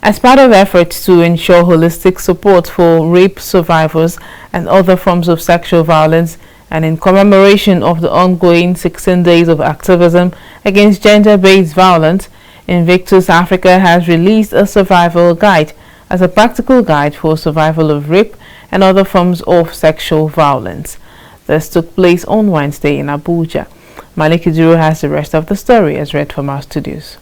As part of efforts to ensure holistic support for rape survivors and other forms of sexual violence, and in commemoration of the ongoing 16 Days of Activism against gender-based violence, Invictus Africa has released a survival guide as a practical guide for survival of rape and other forms of sexual violence. This took place on Wednesday in Abuja. Malik Iduro has the rest of the story as read from our studios.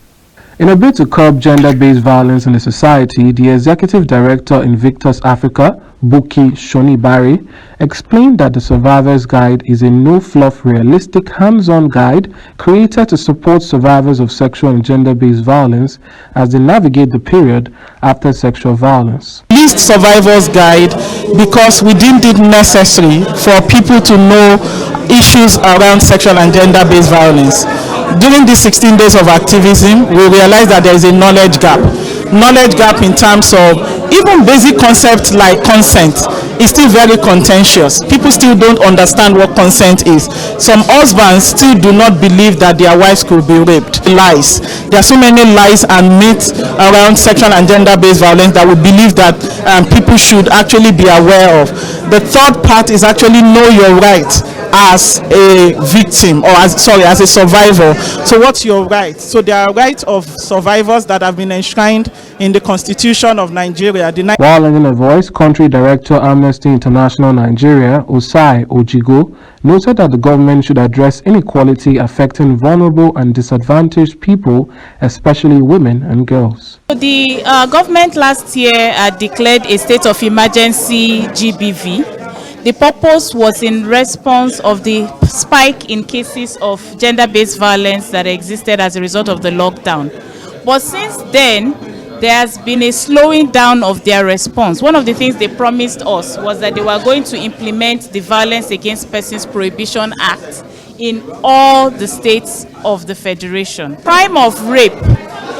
In a bid to curb gender-based violence in the society, the Executive Director Invictus Africa, Buki Shonibari, explained that the Survivor's Guide is a no-fluff, realistic, hands-on guide created to support survivors of sexual and gender-based violence as they navigate the period after sexual violence. We released Survivor's Guide because we deemed it necessary for people to know issues around sexual and gender-based violence. During these 16 days of activism, we realized that there is a knowledge gap in terms of even basic concepts like consent is still very contentious. People still don't understand what consent is. Some husbands still do not believe that their wives could be raped. Lies. There are so many lies and myths around sexual and gender-based violence that we believe that people should actually be aware of. The third part is actually know your right as a victim or as a survivor. So what's your right? So there are rights of survivors that have been enshrined in the Constitution of Nigeria. While lending a voice, Country Director Amnesty International Nigeria, Osai Ojigo, noted that the government should address inequality affecting vulnerable and disadvantaged people, especially women and girls. The government last year declared a state of emergency GBV. The purpose was in response of the spike in cases of gender-based violence that existed as a result of the lockdown. But since then, there has been a slowing down of their response. One of the things they promised us was that they were going to implement the Violence Against Persons Prohibition Act in all the states of the Federation. Crime of rape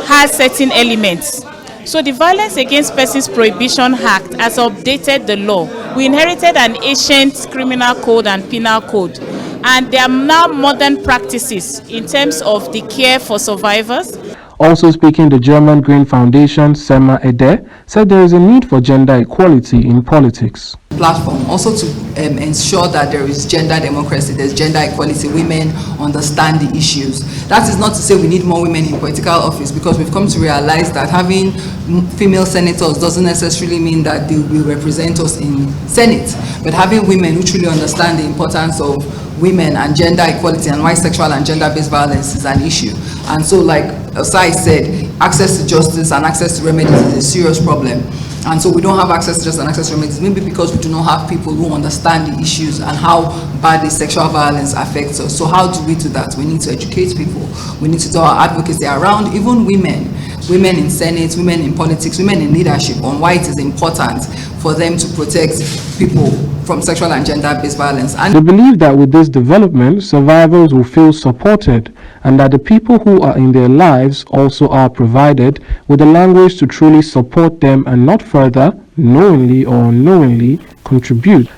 has certain elements. So the Violence Against Persons Prohibition Act has updated the law. We inherited an ancient criminal code and penal code, and there are now modern practices in terms of the care for survivors. Also speaking, the German Green Foundation, Sema Ede, said there is a need for gender equality in politics. Platform also to ensure that there is gender democracy, there's gender equality, women understand the issues. That is not to say we need more women in political office, because we've come to realize that having female senators doesn't necessarily mean that they will represent us in Senate, but having women who truly understand the importance of women and gender equality and why sexual and gender-based violence is an issue. And so, like Osai said, access to justice and access to remedies is a serious problem. And so we don't have access to justice and access to remedies, maybe because we do not have people who understand the issues and how badly sexual violence affects us. So how do we do that? We need to educate people. We need to do our advocacy around even women in Senate, women in politics, women in leadership, on why it is important for them to protect people from sexual and gender-based violence. And they believe that with this development, survivors will feel supported, and that the people who are in their lives also are provided with the language to truly support them and not further, knowingly or unknowingly, contribute.